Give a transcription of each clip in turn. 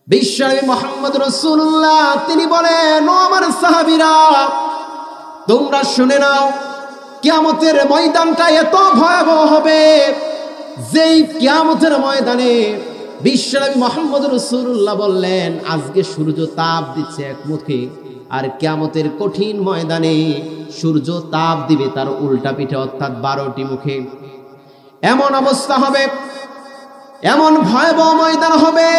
বিশ্বনবী মুহাম্মদ রাসূলুল্লাহ তিনি বলেন, ও আমার সাহাবীরা, তোমরা শুনে নাও, কিয়ামতের ময়দানটা এত ভয়াবহ হবে, যেই কিয়ামতের ময়দানে বিশ্বনবী মুহাম্মদ রাসূলুল্লাহ বললেন, আজকে সূর্য তাপ দিচ্ছে একমুখী, আর কিয়ামতের কঠিন ময়দানে সূর্য তাপ দিবে তার উল্টা পিঠে, অর্থাৎ 12টি মুখে। এমন অবস্থা হবে, এমন ভয়াবহ ময়দান হবে।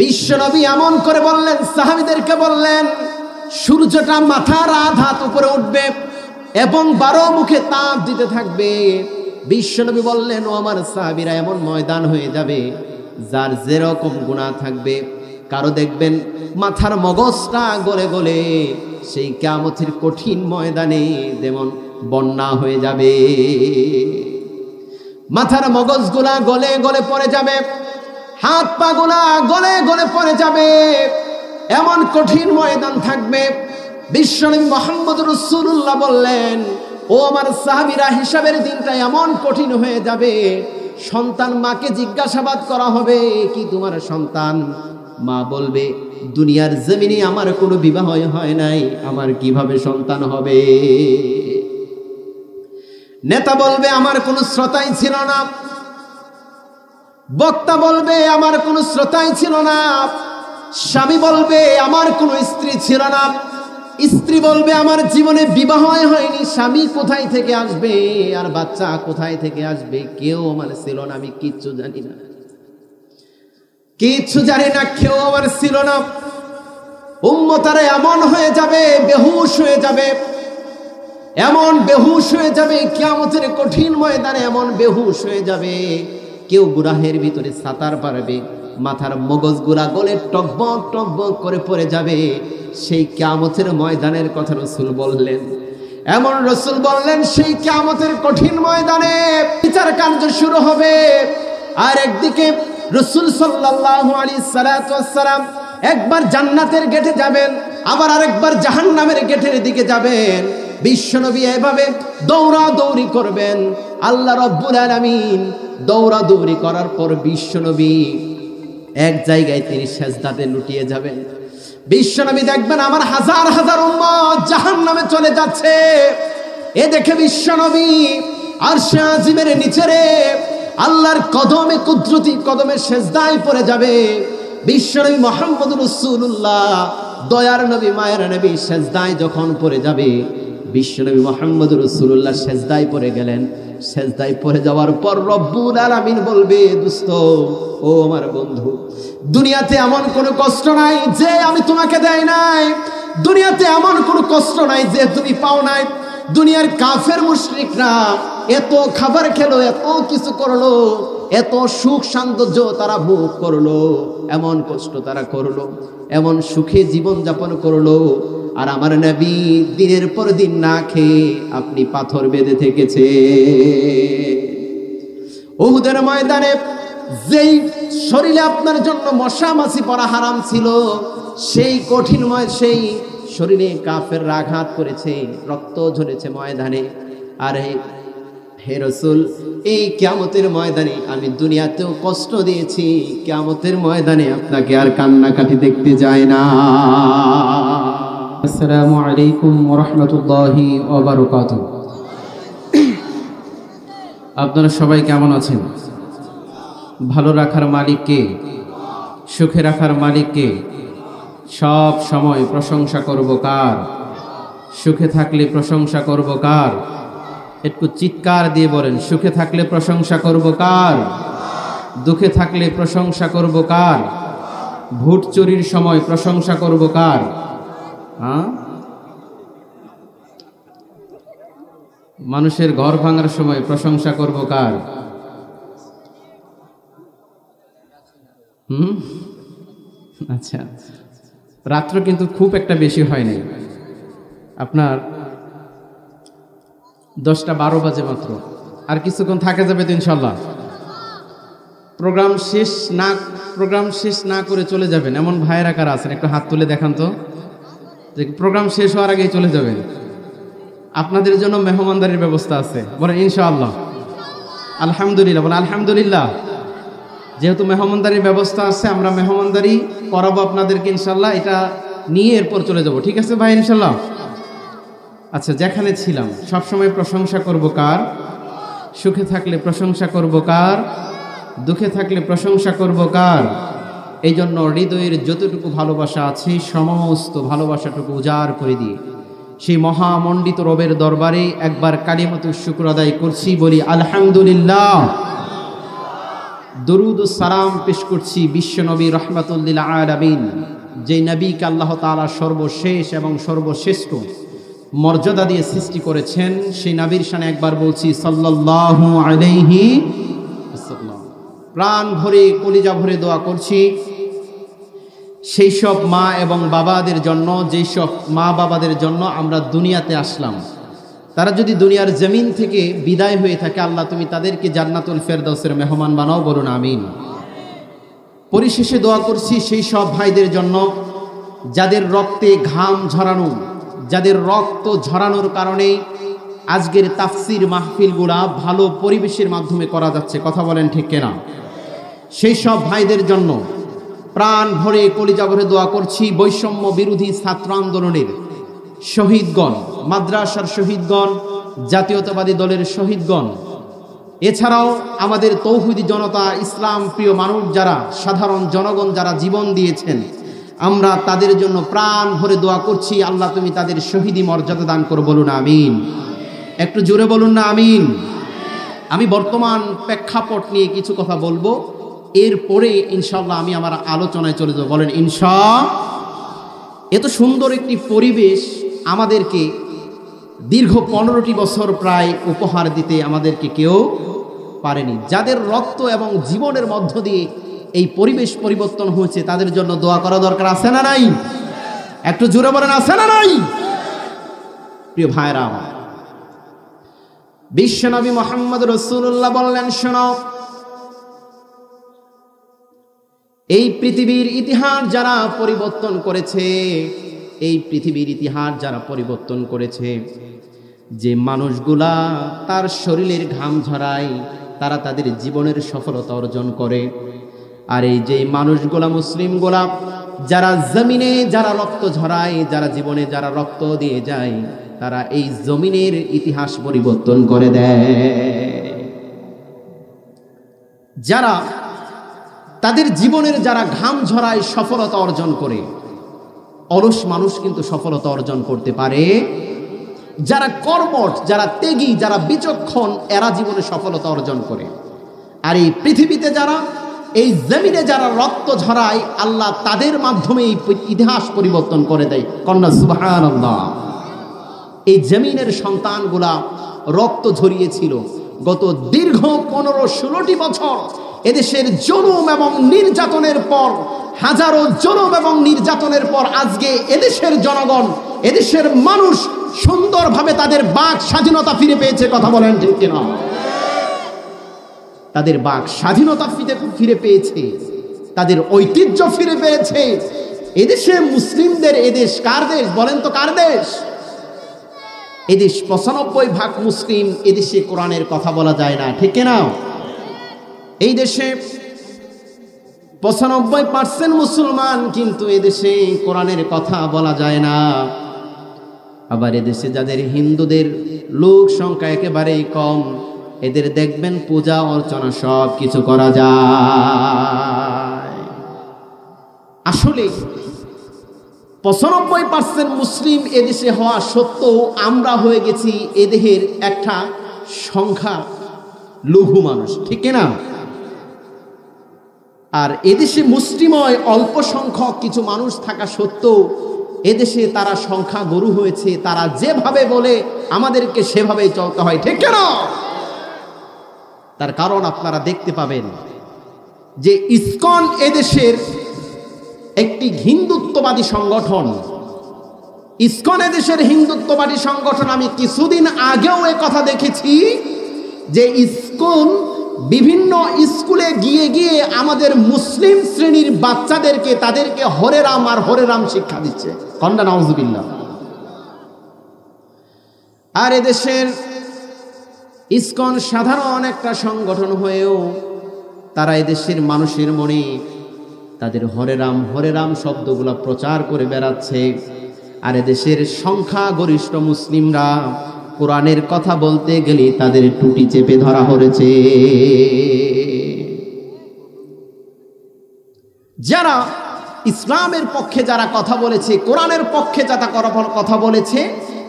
বিশ্বনবী এমন করে বললেন, সাহাবীদেরকে বললেন, সূর্যটা মাথার আধাত উপরে উঠবে এবং 12 মুখে তাপ দিতে থাকবে। বিশ্বনবী বললেন, ও আমার সাহাবীরা, এমন ময়দান হয়ে যাবে, যার যেরকম গুনাহ থাকবে, কারো দেখবেন মাথার মগজটা গলে গলে সেই কিয়ামতের কঠিন ময়দানে যেমন বন্যা হয়ে যাবে, মাথার মগজগুলা গলে গলে পড়ে যাবে, হাত পা গুলা গলে গলে পড়ে যাবে, এমন কঠিন ময়দান থাকবে। বিশ্বনবী মুহাম্মদ রাসূলুল্লাহ বললেন, ও আমার সাহাবীরা, হিসাবের দিনটা এমন কঠিন হয়ে যাবে, সন্তান মাকে জিজ্ঞাসাবাদ করা হবে, কি তোমার সন্তান? মা বলবে, দুনিয়ার জমিনে আমার কোনো বিবাহ হয় নাই, আমার কিভাবে সন্তান হবে? নেতা বলবে, আমার কোনো শ্রোতাই ছিল না। বক্তা বলবে, আমার কোনো শ্রোতাই ছিল না। স্বামী বলবে, আমার কোনো স্ত্রী ছিল না। স্ত্রী বলবে, আমার জীবনে বিবাহ হয়নি, স্বামী কোথায় থেকে আসবে আর বাচ্চা কোথায় থেকে আসবে, কেউ আমার ছিল না, আমি কিচ্ছু জানি না, কিচ্ছু জানি না, কেউ আমার ছিল না। উম্মতারা এমন হয়ে যাবে, বেহুশ হয়ে যাবে, এমন বেহুশ হয়ে যাবে, কিয়ামতের কঠিন ময়দানে এমন বেহুশ হয়ে যাবে, কেউ গুনাহের ভিতরে সাঁতার পারবে, মাথার মগজগুলা গলে টকবক টকবক করে পড়ে যাবে। সেই কিয়ামতের ময়দানের কথা রাসূল বললেন। এমন রাসূল বললেন, সেই কিয়ামতের কঠিন ময়দানে বিচার কার্য শুরু হবে। আর একদিকে রাসূল সাল্লাল্লাহু আলাইহি সাল্লাম একবার জান্নাতের গেটে যাবেন, আবার আরেকবার জাহান্নামের গেটের দিকে যাবেন। বিশ্বনবী এভাবে দৌড়াদৌড়ি করবেন। আল্লাহ রাব্বুল আলামিন দৌড়াদৌড়ি করার পর বিশ্বনবী এক জায়গায় তিনি সেজদাতে লুটিয়ে যাবেন। বিশ্বনবী দেখবেন, আমার হাজার হাজার উম্মত জাহান্নামে চলে যাচ্ছে। এ দেখে বিশ্বনবী আরশে আজিমের নিচে আল্লাহর কদমে, কুদরতি কদমে সেজদায় পড়ে যাবে। বিশ্বনবী মুহাম্মদ রাসূলুল্লাহ, দয়ার নবী, মায়ের নবী, সেজদায় যখন পড়ে যাবে, বিশ্বনবী মুহাম্মদ রাসূলুল্লাহ সেজদায় পড়ে গেলেন। সেজদায় পড়ে যাওয়ার পর রব্বুল আলামিন বলবে, দোস্ত, ও আমার বন্ধু, দুনিয়াতে এমন কোনো কষ্ট নাই যে আমি তোমাকে দেই নাই, দুনিয়াতে এমন কোনো কষ্ট নাই যে তুমি পাও নাই। দুনিয়ার কাফের মুশরিকরা এত খাবার খেলো, এত কিছু করলো, এত সুখ সৌন্দর্য তারা ভোগ করলো, এমন কষ্ট তারা করলো, এমন সুখে জীবন যাপন করলো, আর আমার নবী দিনের পর দিন না খেয়ে আপনি পাথর বেঁধে থেকেছে। উহুদের ময়দানে যেই শরীরে আপনার জন্য মশা মাছি পড়া হারাম ছিল, সেই কঠিনময় সেই শরীরে কাফেররা আঘাত করেছে, রক্ত ঝরেছে ময়দানে। আর হে রাসূল, এই কিয়ামতের ময়দানে আমি দুনিয়াতেও কষ্ট দিয়েছি, কিয়ামতের ময়দানে আপনাকে আর কান্নাকাটি দেখতে যায় না। আসসালামু আলাইকুম ওয়া রাহমাতুল্লাহি ওয়া বারাকাতুহু। আপনারা সবাই কেমন আছেন? ভালো রাখার মালিক কে? সুখে রাখার মালিক কে? সব সময় প্রশংসা করব কার? সুখে থাকলে প্রশংসা করব কার? একটু চিৎকার দিয়ে বলেন, সুখে থাকলে প্রশংসা করব কার? দুঃখে থাকলে প্রশংসা করব কার? ভোট চুরির সময় প্রশংসা করব কার? মানুষের ঘর ভাঙার সময় প্রশংসা করব কার? আচ্ছা, রাত্র কিন্তু খুব একটা বেশি হয়নি, আপনার 10টা 12 বাজে মাত্র, আর কিছুক্ষণ থাকা যাবে তো ইনশাল্লাহ। প্রোগ্রাম শেষ না করে চলে যাবেন এমন ভাইয়েরা কারা আছেন? একটু হাত তুলে দেখান তো। প্রোগ্রাম শেষ হওয়ার আগেই চলে যাবেন। আপনাদের জন্য মেহমানদারির ব্যবস্থা আছে, বলেন ইনশাআল্লাহ। আলহামদুলিল্লাহ, বলেন আলহামদুলিল্লাহ। যেহেতু মেহমানদারির ব্যবস্থা আছে, আমরা মেহমানদারি করাবো আপনাদেরকে ইনশাল্লাহ। এটা নিয়ে এরপর চলে যাব, ঠিক আছে ভাই ইনশাল্লাহ? আচ্ছা, যেখানে ছিলাম সবসময় প্রশংসা করব কার? সুখে থাকলে প্রশংসা করব কার? দুঃখে থাকলে প্রশংসা করব কার? এই জন্য হৃদয়ের যতটুকু ভালোবাসা আছে সমস্ত ভালোবাসাটুকু উজাড় করে দিয়ে সেই মহামণ্ডিত রবের দরবারে একবার কালিমাতুশ শুকর আদায় করছি, বলি আলহামদুলিল্লাহ। দরুদ ও সালাম পেশ করছি বিশ্ব নবী রহমাতুল লিল আলামিন, যে নবীকে আল্লাহ তাআলা সর্বশেষ এবং সর্বশ্রেষ্ঠ মর্যাদা দিয়ে সৃষ্টি করেছেন, সেই নবীর শানে একবার বলছি সাল্লাল্লাহু আলাইহি ওয়াসাল্লাম। প্রাণ ভরে কলিজা ভরে দোয়া করছি সেই সব মা এবং বাবাদের জন্য, যেই সব মা বাবাদের জন্য আমরা দুনিয়াতে আসলাম, তারা যদি দুনিয়ার জমিন থেকে বিদায় হয়ে থাকে, আল্লাহ তুমি তাদেরকে জান্নাতুল ফেরদাউসের মেহমান বানাও, বলুন আমিন। পরিশেষে দোয়া করছি সেই সব ভাইদের জন্য যাদের রক্তে ঘাম ঝরানো, যাদের রক্ত ঝরানোর কারণে আজকের তাফসির মাহফিলগুলা ভালো পরিবেশের মাধ্যমে করা যাচ্ছে, কথা বলেন ঠিক কিনা? সেই সব ভাইদের জন্য প্রাণ ভরে কলিজা ভরে দোয়া করছি বৈষম্য বিরোধী ছাত্র আন্দোলনের শহীদগণ, মাদ্রাসার শহীদগণ, জাতীয়তাবাদী দলের শহীদগণ, এছাড়াও আমাদের তৌহিদি জনতা, ইসলাম প্রিয় মানুষ যারা, সাধারণ জনগণ যারা জীবন দিয়েছেন, আমরা তাদের জন্য প্রাণ ভরে দোয়া করছি, আল্লাহ তুমি তাদের শহীদি মর্যাদা দান করো, বলুন আমিন। একটু জোরে বলুন না আমিন। আমি বর্তমান প্রেক্ষাপট নিয়ে কিছু কথা বলবো, এরপরে ইনশাআল্লাহ আমি আমার আলোচনায় চলে যাব, বলেন ইনশাআল্লাহ। এত সুন্দর একটি পরিবেশ আমাদেরকে দীর্ঘ 15টি বছর প্রায় উপহার দিতে আমাদেরকে কেউ পারেনি। যাদের রক্ত এবং জীবনের মধ্য দিয়ে এই পরিবেশ পরিবর্তন হয়েছে, তাদের জন্য দোয়া করা দরকার, আছে না নাই? একটু জোরে বলেন, আছে না নাই? প্রিয় ভাইরা আমার, বিশ্বনবী মুহাম্মদ রাসূলুল্লাহ বললেন, শোনো, এই পৃথিবীর ইতিহাস যারা পরিবর্তন করেছে, এই পৃথিবীর ইতিহাস যারা পরিবর্তন করেছে, যে মানুষগুলা তার শরীরের ঘাম ঝরায়, তারা তাদের জীবনের সফলতা অর্জন করে। আর এই যে মানুষগুলা, মুসলিমগুলা, যারা জমিনে যারা রক্ত ঝরায়, যারা জীবনে যারা রক্ত দিয়ে যায়, তারা এই জমিনের ইতিহাস পরিবর্তন করে দেয়। যারা তাদের জীবনের যারা ঘাম ঝরায় সফলতা অর্জন করে, অলস মানুষ কিন্তু সফলতা অর্জন করতে পারে। যারা কর্মঠ, যারা ত্যাগী, যারা বিচক্ষণ, এরা জীবনে সফলতা অর্জন করে। আর এই পৃথিবীতে যারা, এই জমিনে যারা রক্ত ঝরায়, আল্লাহ তাদের মাধ্যমে এই ইতিহাস পরিবর্তন করে দেয়। কন্যা সুবহানাল্লাহ। এই জমিনের সন্তানগুলা রক্ত ঝরিয়েছিল গত দীর্ঘ 15-16টি বছর। এদেশের জুলুম এবং নির্যাতনের পর, হাজারো জুলুম এবং নির্যাতনের পর আজকে এদেশের জনগণ, এদেশের মানুষ সুন্দরভাবে তাদের বাক স্বাধীনতা ফিরে পেয়েছে, কথা বলেন ঠিক কিনা? তাদের বাক স্বাধীনতা ফিরে পেয়েছে, তাদের ঐতিহ্য ফিরে পেয়েছে। এদেশে মুসলিমদের, এদেশ কার দেশ বলেন তো, কার দেশ? এদেশ 95% মুসলিম। এদেশে কোরআনের কথা বলা যায় না, ঠিক কিনা? এই দেশে 95% মুসলমান, কিন্তু এদেশে কোরআনের কথা বলা যায় না। আবার এদেশে যাদের হিন্দুদের লোক সংখ্যা একেবারেই কম, এদের দেখবেন পূজা অর্চনা সব কিছু করা যায়। আসলে 95% মুসলিম এদেশে হওয়া সত্ত্বেও আমরা হয়ে গেছি এদেহের একটা সংখ্যা লঘু মানুষ, ঠিক না? আর এদেশে মুসলিময় অল্প সংখ্যক কিছু মানুষ থাকা সত্ত্বেও এদেশে তারা সংখ্যা গরু হয়েছে। তারা যেভাবে বলে আমাদেরকে সেভাবেই চলতে হয়, ঠিক না? তার কারণ আপনারা দেখতে পাবেন যে ইসকন এদেশের একটি হিন্দুত্ববাদী সংগঠন। ইসকন এদেশের হিন্দুত্ববাদী সংগঠন। আমি কিছুদিন আগেও এ কথা দেখেছি যে ইসকন বিভিন্ন স্কুলে গিয়ে গিয়ে আমাদের মুসলিম শ্রেণীর বাচ্চাদেরকে, তাদেরকে হরে রাম আর হরে রাম শিক্ষা দিচ্ছে। কন্যা নাউজুবিল্লাহ। আর এদেশের ইসকন সাধারণ একটা সংগঠন হয়েও তারা এদেশের মানুষের মনে তাদের হরে রাম শব্দগুলো প্রচার করে বেড়াচ্ছে। আর এদেশের সংখ্যাগরিষ্ঠ মুসলিমরা কোরআনের কথা বলতে গেলে তাদের টুটি চেপে ধরা হয়েছে। যারা ইসলামের পক্ষে যারা কথা বলেছে, কোরআনের পক্ষে যারা কথা বলেছে,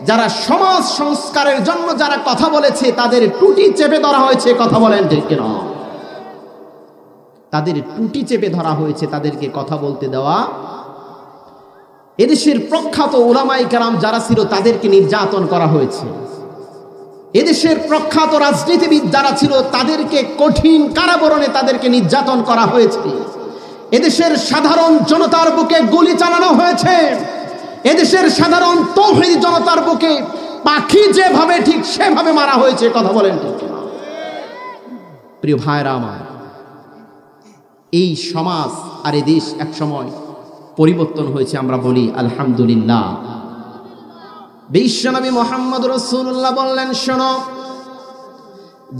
যারা সমাজ সংস্কারের জন্য যারা কথা বলেছে, তাদের টুটি চেপে ধরা হয়েছে। কথা বলেন ঠিক কিনা? তাদের টুটি চেপে ধরা হয়েছে, তাদেরকে কথা বলতে দেওয়া। এদেশের প্রখ্যাত উলামায়ে কেরাম যারা ছিল তাদেরকে নির্যাতন করা হয়েছে। এদেশের প্রখ্যাত রাজনীতিবিদ যারা ছিল তাদেরকে কঠিন কারাবরণে তাদেরকে নির্যাতন করা হয়েছে। এদেশের সাধারণ জনতার বুকে গুলি চালানো হয়েছে। এদেশের সাধারণ তৌহিদি জনতার বুকে পাখি যেভাবে ঠিক সেভাবে মারা হয়েছে। কথা বলেন ঠিক কিনা? প্রিয় ভাইরা আমার, এই সমাজ আর এই দেশ এক সময় পরিবর্তন হয়েছে। আমরা বলি আলহামদুলিল্লাহ। বিশ্বনবী মুহাম্মদ রাসূলুল্লাহ বললেন, শোনো,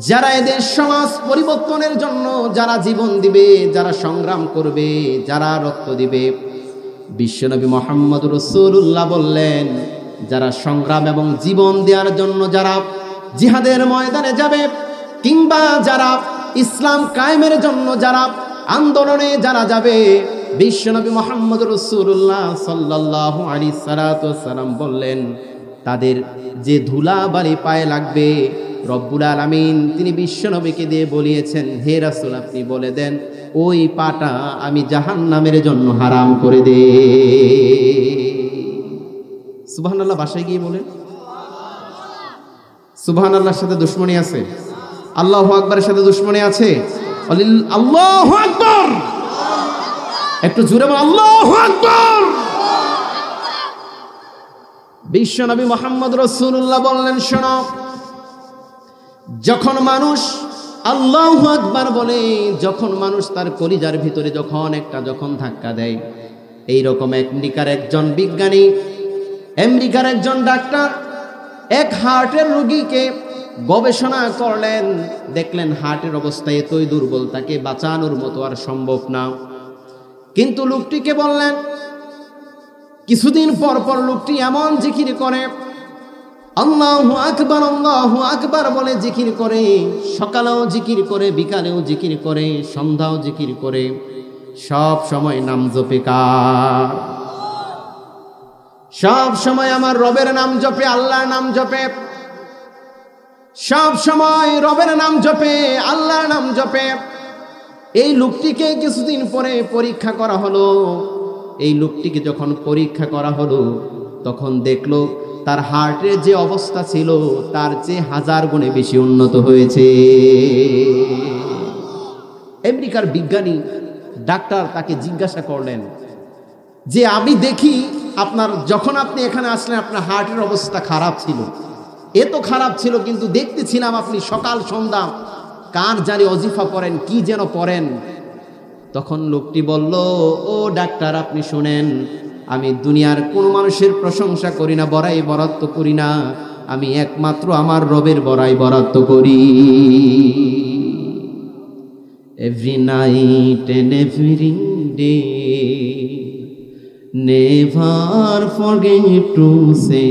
যারা এদের সমাজ পরিবর্তনের জন্য যারা জীবন দিবে, যারা সংগ্রাম করবে, যারা রক্ত দিবে, বিশ্বনবী মুহাম্মদ রাসূলুল্লাহ বললেন, যারা সংগ্রাম এবং জীবন দেওয়ার জন্য যারা জিহাদের ময়দানে যাবে, কিংবা যারা ইসলাম কায়েমের জন্য যারা আন্দোলনে যারা যাবে, বিশ্বনবী মুহাম্মদ রাসূলুল্লাহ সাল্লাল্লাহু আলাইহি সাল্লাম বললেন, তাদের যে ধুলাবালি পায়ে লাগবে, রব্বুল আলামিন তিনি বিশ্বনবীকে দিয়ে বলিয়েছেন, হে রাসূল, আপনি বলে দেন ওই পাটা আমি জাহান্নামের জন্য হারাম করে দে। সুবহানাল্লাহ। বাসায় গিয়ে বলেন সুবহানাল্লাহর সাথে দুশ্মনী আছে? আল্লাহু আকবারের সাথে দুশ্মনী আছে? আল্লাহু আকবার। একটু জোরে বল, আল্লাহু আকবার। বিশ্বনবী মুহাম্মদ রাসূলুল্লাহ বললেন, শোনো, যখন মানুষ আল্লাহু আকবার বলে, যখন মানুষ তার কলিজার ভিতরে যখন ধাক্কা দেয়, এইরকম আমেরিকার একজন বিজ্ঞানী, আমেরিকার একজন ডাক্তার এক হার্টের রোগীকে গবেষণা করলেন, দেখলেন হার্টের অবস্থা এতই দুর্বল, তাকে বাঁচানোর মতো আর সম্ভব না। কিন্তু লোকটিকে বললেন, কিছুদিন পর পর লোকটি এমন জিকির করে, আল্লাহু আকবার বলে জিকির করে, সকালেও জিকির করে, বিকালেও জিকির করে, সন্ধ্যাও জিকির করে, সব সময় নাম জপে। কার? সব সময় আমার রবের নাম জপে, আল্লাহর নাম জপে, সব সময় রবের নাম জপে, আল্লাহর নাম জপে। এই লোকটিকে কিছুদিন পরে পরীক্ষা করা হলো। এই লোকটিকে যখন পরীক্ষা করা হলো, তখন দেখলো তার হার্টের যে অবস্থা ছিল তার চেয়ে 1000 গুণে বেশি উন্নত হয়েছে। আমেরিকার বিজ্ঞানী ডাক্তার তাকে জিজ্ঞাসা করলেন যে, আমি দেখি যখন আপনি এখানে আসলেন আপনার হার্টের অবস্থা খারাপ ছিল, এত খারাপ ছিল, কিন্তু দেখতেছিলাম আপনি সকাল সন্ধ্যা কার জানি ওজিফা পড়েন, কি যেন পড়েন। তখন লোকটি বলল, ও ডাক্তার, আপনি শুনেন, আমি দুনিয়ার কোন মানুষের প্রশংসা করি না, বড়াই বরাদ্দ করি না, আমি একমাত্র আমার রবের বড়াই বরাদ্দ করি। Every night and every day never forget to say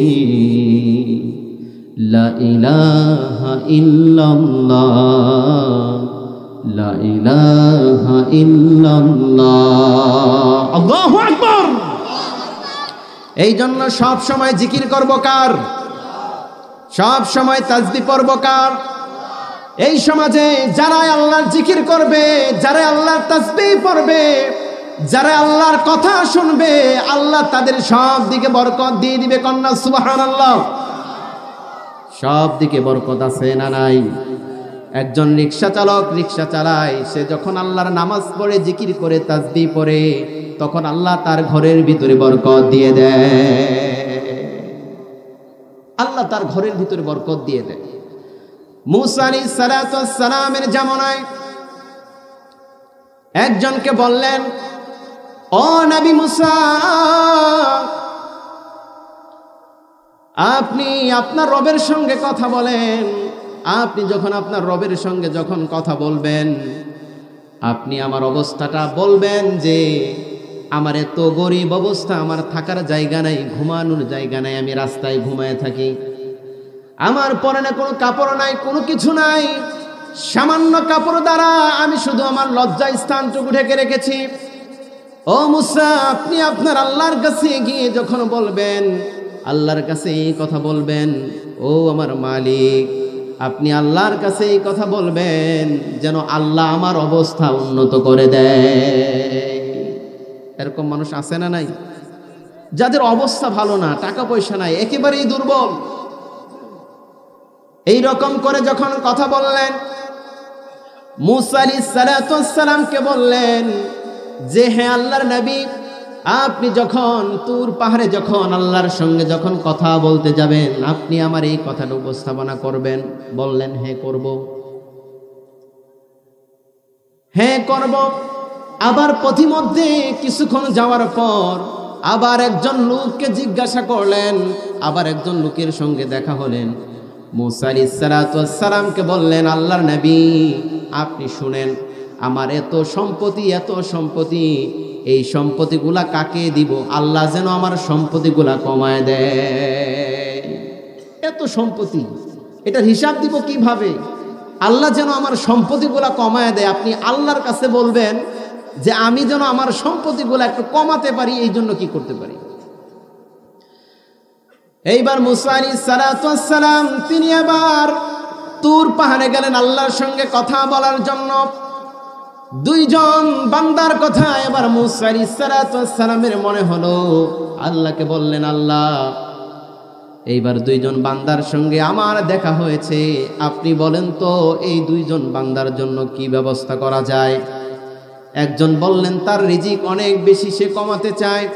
লা ইলাহা ইল্লাল্লাহ, লা ইলাহা ইল্লাল্লাহ। আল্লাহু আকবার। এই জন্য সব সময় জিকির করব কার? সব সময় তাসবিহ পড়ব কার? এই সমাজে যারা আল্লাহর জিকির করবে, যারা আল্লাহর তাসবিহ পড়বে, যারা আল্লাহর কথা শুনবে, আল্লাহ তাদের সব দিকে বরকত দিয়ে দিবে। কন্যা সুবহানাল্লাহ। সব দিকে বরকত আছে না নাই? একজন রিক্সা চালক রিক্সা চালায়, সে যখন আল্লাহর নামাজ পড়ে, জিকির করে, তাসবিহ পড়ে, তখন আল্লাহ তার ঘরের ভিতরে বরকত দিয়ে দেয়। আল্লাহ তার ঘরের ভিতরে বরকত দিয়ে দেয়। মুসা আলাইহিস সালাতু ওয়াস সালামের জামানায় একজনকে বললেন, ও নবী মুসা, আপনি আপনার রবের সঙ্গে কথা বলেন। আপনি যখন আপনার রবের সঙ্গে যখন কথা বলবেন, আপনি আমার অবস্থাটা বলবেন যে আমার এত গরিব অবস্থা, আমার থাকার জায়গা নাই, ঘুমানোর জায়গা নাই, আমি রাস্তায় ঘুমায় থাকি, আমার পরনে কোনো কাপড় নাই, কোনো কিছু নাই, সামান্য কাপড় দ্বারা আমি শুধু আমার লজ্জা স্থানটুকু ঢেকে রেখেছি। ও মুসা, আপনি আপনার আল্লাহর কাছে গিয়ে যখন বলবেন, আল্লাহর কাছে এই কথা বলবেন, ও আমার মালিক, আপনি আল্লাহর কাছে এই কথা বলবেন যেন আল্লাহ আমার অবস্থা উন্নত করে দেয়। এরকম মানুষ আছে না নাই? যাদের অবস্থা ভালো না, টাকা পয়সা নাই, একেবারেই দুর্বল, এই রকম করে যখন কথা বললেন, মুসা আলাইহিস সালাতু ওয়াস সালামকে বললেন যে হে আল্লাহর নবী, আপনি যখন তুর পাহাড়ে যখন আল্লাহর সঙ্গে যখন কথা বলতে যাবেন, আপনি আমার এই কথাটা উপস্থাপনা করবেন। বললেন হ্যাঁ করব, হ্যাঁ করব। আবার পথিমধ্যে কিছুক্ষণ যাওয়ার পর আবার একজন লোককে জিজ্ঞাসা করলেন, আবার একজন লোকের সঙ্গে দেখা হলেন। মুসা আলাইহিস সালাতু ওয়াস সালামকে বললেন, আল্লাহর নবী আপনি শুনেন, আমার এত সম্পত্তি, এত সম্পত্তি, এই সম্পত্তিগুলা কাকে দিব? আল্লাহ যেন আমার সম্পত্তিগুলা কমায় দেয়। এত সম্পত্তি, এটার হিসাব দিব কিভাবে? আল্লাহ যেন আমার সম্পত্তিগুলা কমায় দেয়। আপনি আল্লাহর কাছে বলবেন যে আমি যেন আমার সম্পত্তিগুলা একটু কমাতে পারি, এই জন্য কি করতে পারি? এইবার মুসা আলাইহিস সালাতু ওয়াস সালাম তিনি আবার তুর পাহাড়ে গেলেন আল্লাহর সঙ্গে কথা বলার জন্য। দুইজন বান্দার কথা এবার মুসা আলাইহিস সালাতু ওয়াস সালামের মনে হলো, আল্লাহকে বললেন, আল্লাহ এইবার দুইজন বান্দার সঙ্গে আমার দেখা হয়েছে, আপনি বলেন তো এই দুইজন বান্দার জন্য কি ব্যবস্থা করা যায়? একজন বললেন তার রিজিক অনেক বেশি, সে কমাতে চায়।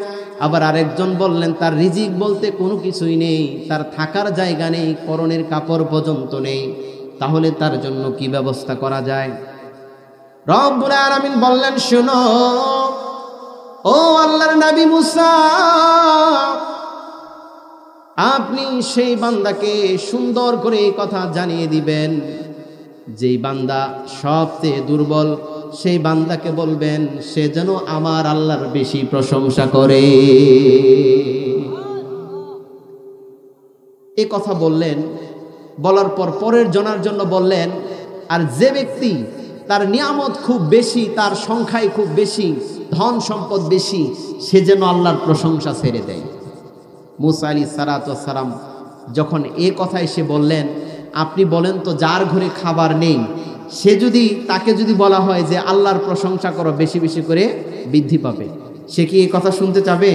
আবার আরেকজন বললেন তার রিজিক বলতে কোনো কিছুই নেই, তার থাকার জায়গা নেই, পরনের কাপড় পর্যন্ত নেই, তাহলে তার জন্য কি ব্যবস্থা করা যায়? রব্বুল আলামিন বললেন, শোনো ও আল্লাহর নবী মুসা, আপনি সেই বান্দাকে সুন্দর করে এই কথা জানিয়ে দিবেন, যেই বান্দা সবচেয়ে দুর্বল, সেই বান্দাকে বলবেন সে যেন আমার আল্লাহর বেশি প্রশংসা করে। এই কথা বললেন, বলার পর পরের জনার জন্য বললেন, আর যে ব্যক্তি তার নিয়ামত খুব বেশি, তার সংখ্যায় খুব বেশি, ধন সম্পদ বেশি, সে যেন আল্লাহর প্রশংসা ছেড়ে দেয়। মুসা আলাইহিস সালাতু ওয়াস সালাম যখন এ কথা এসে বললেন, আপনি বলেন তো যার ঘরে খাবার নেই, সে যদি, তাকে যদি বলা হয় যে আল্লাহর প্রশংসা করো, বেশি বেশি করে বৃদ্ধি পাবে, সে কি এই কথা শুনতে চাবে?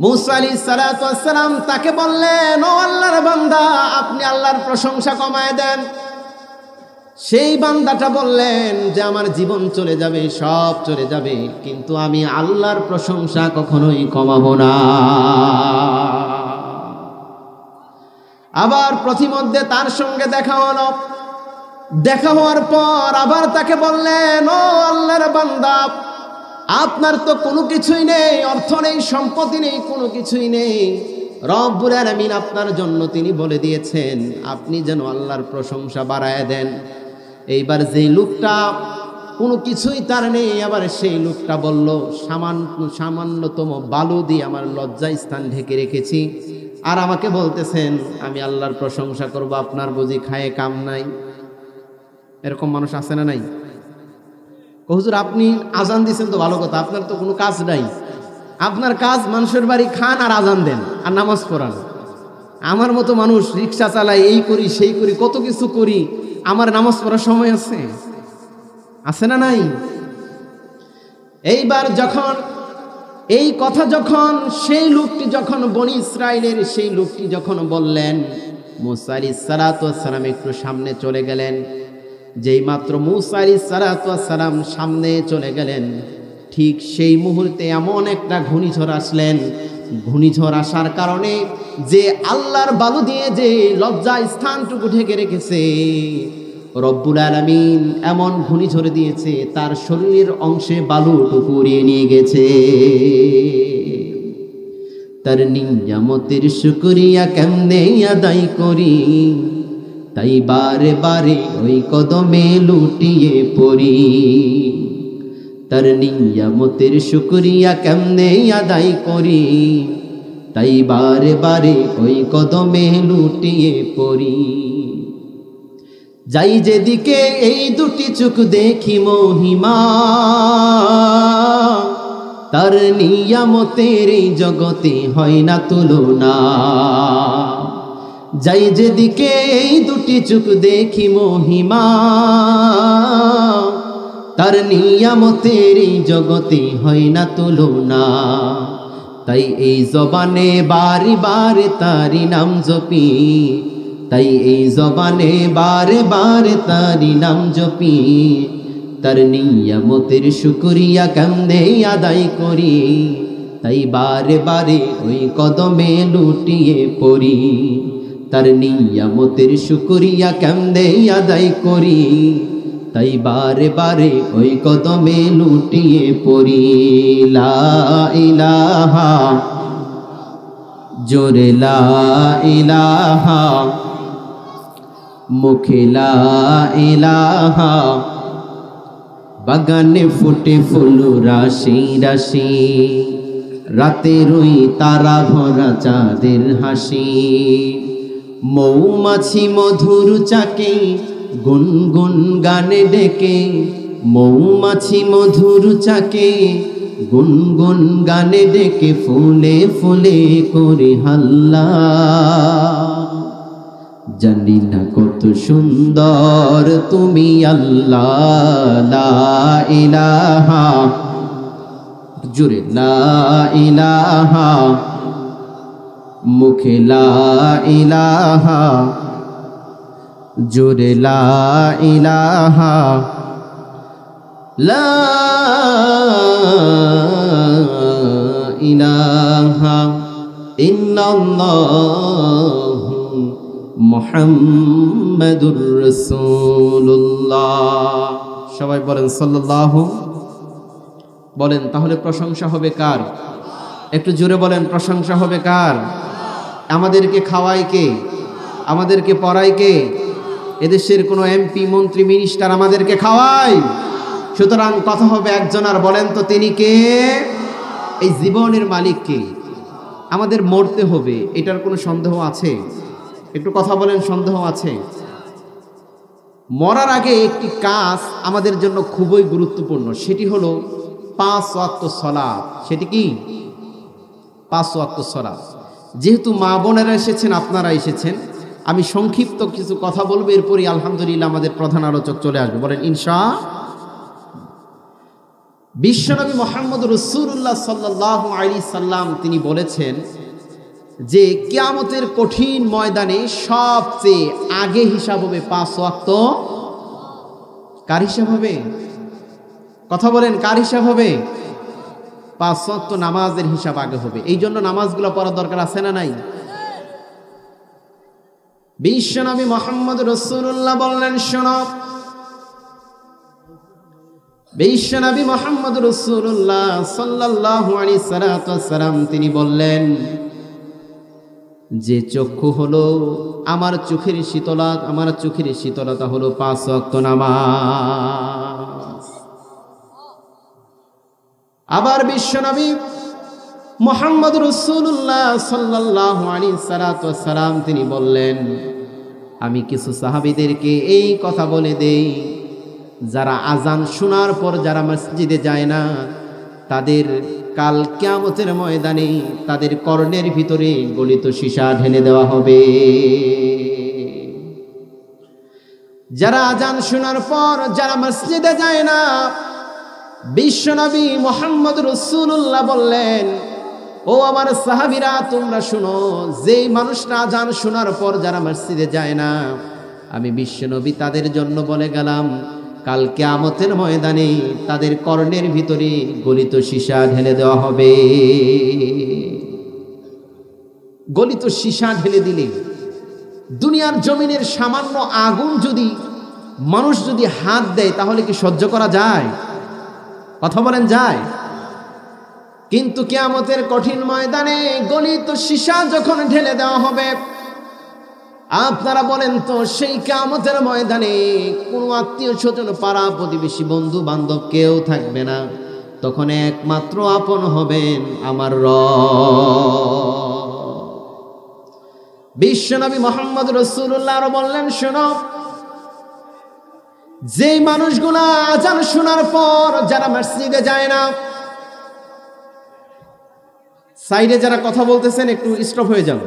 মুসা আলাইহিস সালাতু ওয়াস সালাম তাকে বললেন, ও আল্লাহর বান্দা, আপনি আল্লাহর প্রশংসা কমায় দেন। সেই বান্দাটা বললেন যে আমার জীবন চলে যাবে, সব চলে যাবে, কিন্তু আমি আল্লাহর প্রশংসা কখনোই কমাবো না। আবার প্রতিমধ্যে তার সঙ্গে দেখা হলো। দেখা হওয়ার পর আবার তাকে বললেন, ও আল্লাহর বান্দা, আপনার তো কোনো কিছুই নেই, অর্থ নেই, সম্পত্তি নেই, কোনো কিছুই নেই, রব্বুল আলামিন আপনার জন্য তিনি বলে দিয়েছেন আপনি যেন আল্লাহর প্রশংসা বাড়ায় দেন। এইবার যেই লোকটা কোনো কিছুই তার নেই, আবার সেই লোকটা বলল, সামান্যতম বালু দিয়ে আমার লজ্জা স্থান ঢেকে রেখেছি, আর আমাকে বলতেছেন আমি আল্লাহর প্রশংসা করব, আপনার বুঝি খায়ে কাম নাই? এরকম মানুষ আছে না নাই? হুজুর আপনি আজান দিয়েছেন তো ভালো কথা, আপনার তো কোনো কাজ নাই, আপনার কাজ মানুষের বাড়ি খান আর আজান দেন আর নামাজ পড়ান। আমার মতো মানুষ রিক্সা চালাই, এই করি সেই করি, কত কিছু করি, আমার নামাজ পড়ার সময় আছে? আছে না নাই? এইবার যখন এই কথা যখন সেই লোকটি যখন বনি ইসরাইলের সেই লোকটি যখন বললেন, মুসা আলাইহিস সালাতু ওয়াস সালাম একটু সামনে চলে গেলেন। যেই মাত্র মুসা আলাইহিস সালাতু ওয়াস সালাম সামনে চলে গেলেন, ঠিক সেই মুহূর্তে এমন একটা ঘূর্ণিঝড় আসলেন। ঘূর্ণিঝড় আসার কারণে যে আল্লাহর বালু দিয়ে যে লজ্জা স্থানটুকু ঢেকে রেখেছে, রব্বুল আলামিন এমন ঘূর্ণিঝড় দিয়েছে তার শরীরের অংশে বালুটুকু উড়িয়ে নিয়ে গেছে। তার নিয়ামতের শুকরিয়া কেমনে আদায় করি, তাই বারে বারে ওই কদমে লুটিয়ে পড়ি। তার নিয়ামতের শুকরিয়া কেমনে আদায় করি, তাই বারে বারে ওই কদমে লুটিয়ে পড়ি। যাই যেদিকে এই দুটি চোখ দেখি মহিমা, তার নিয়ামতের এই জগতে হয় না তুলনা। যাই যেদিকে এই দুটি চোখ দেখি মহিমা, তার নিয়ামতের এই জগতে হয় না তুলনা। তাই এই জবানে বারে বারে তারি নাম জপি, তাই এই জবানে বারে বারে তারি নাম জপি। তার নিয়ামতের শুকরিয়া কেমনে আদায় করি, তাই বারে বারে ওই কদমে লুটিয়ে পড়ি। তার নিয়ামতের শুকরিয়া কেমনে আদায় করি, তাই বারে বারে ওই কদমে লুটিয়ে পড়ি। লা ইলাহা, জোরে লা ইলাহা, মুখে লা ইলাহা। বাগানে ফুটে ফুল রাশি রাশি, রাতে রুই তারা ভরা চাঁদের হাসি। মৌমাছি মধুর চাকে গুনগুন গানে ডেকে, মৌমাছি মধুর চাকে গুনগুন গানে ডেকে, ফুলে ফুলে করে হাল্লা। জানি না কত সুন্দর তুমি আল্লাহ। লা ইলাহা, জুড়ে লা ইলাহা, মুখে লা ইলাহা, জোরে লা ইলাহা। লা ইলাহা ইল্লাল্লাহু মুহাম্মাদুর রাসূলুল্লাহ। সবাই বলেন সাল্লাল্লাহু। বলেন তাহলে প্রশংসা হবে কার? একটু জোরে বলেন প্রশংসা হবে কার? আমাদেরকে খাওয়ায় কে? আমাদেরকে পড়ায় কে? এদেশের কোনো এমপি মন্ত্রী মিনিস্টার আমাদেরকে খাওয়ায়? সুতরাং কথা হবে একজন, আর বলেন তো তিনি কে? এই জীবনের মালিক কে? আমাদের মরতে হবে, এটার কোনো সন্দেহ আছে? একটু কথা বলেন, সন্দেহ আছে? মরার আগে একটি কাজ আমাদের জন্য খুবই গুরুত্বপূর্ণ, সেটি হলো 5 ওয়াক্ত সালাত। সেটি কি? 5 ওয়াক্ত সালাত। যেহেতু মা বোনেরা এসেছেন, আপনারা এসেছেন, আমি সংক্ষিপ্ত কিছু কথা বলবো, এরপরই আলহামদুলিল্লাহ আমাদের প্রধান আলোচক চলে আসবে। বলেন ইনশাআল্লাহ। বিশ্বনবী মুহাম্মদ রাসূলুল্লাহ সাল্লাল্লাহু আলাইহি সাল্লাম তিনি বলেছেন যে কিয়ামতের কঠিন ময়দানে সবচেয়ে আগে হিসাব হবে 5 ওয়াক্ত। কার হিসাব হবে? কথা বলেন, কার হিসাব হবে? 5 ওয়াক্ত নামাজের হিসাব আগে হবে। এই জন্য নামাজগুলো পড়ার দরকার আছে না নাই? বিশ্বনবী মুহাম্মদ রাসূলুল্লাহ বললেন, শোনো, বিশ্বনবী মুহাম্মদ রাসূলুল্লাহ সাল্লাল্লাহু আলাইহি সাল্লাম তিনি বললেন যে চক্ষু হলো আমার চোখের শীতলতা, আমার চোখের শীতলতা হলো 5 ওয়াক্ত নামাজ। আবার বিশ্বনবী মুহাম্মদ রাসূলুল্লাহ সাল্লাল্লাহু আলাইহি সাল্লাম তিনি বললেন, আমি কিছু সাহাবীদেরকে এই কথা বলে দেই, যারা আজান শোনার পর যারা মসজিদে যায় না, তাদের কাল কিয়ামতের ময়দানে তাদের কর্ণের ভিতরে গলিত সীসা ঢেলে দেওয়া হবে। যারা আজান শোনার পর যারা মসজিদে যায় না, বিশ্বনবী মুহাম্মদ রাসূলুল্লাহ বললেন, ও আমার সাহাবীরা তোমরা শুনো, যেই মানুষরা আজান শোনার পর যারা মসজিদে যায় না, আমি বিশ্বনবী তাদের জন্য বলে গেলাম, কাল কিয়ামতের ময়দানে তাদের কর্ণের ভিতরে গলিত সীসা ঢেলে দেওয়া হবে। গলিত সীসা ঢেলে দিলে দুনিয়ার জমিনের সামান্য আগুন যদি মানুষ যদি হাত দেয় তাহলে কি সহ্য করা যায়? কথা বলেন, যায়? কিন্তু কিয়ামতের কঠিন ময়দানে গলিত সীসা যখন ঢেলে দেওয়া হবে, আপনারা বলেন তো, সেই কিয়ামতের ময়দানে কোনো আত্মীয় স্বজন, পাড়া প্রতিবেশী, বন্ধু বান্ধব কেউ থাকবে না। তখন একমাত্র আপন হবেন আমার রব। বিশ্বনবী মুহাম্মদ রাসূলুল্লাহ আরো বললেন, শোনো, যেই মানুষগুলা আযান শোনার পর যারা মসজিদে যায় না, সাইডে যারা কথা বলতেছেন একটু স্টপ হয়ে যান।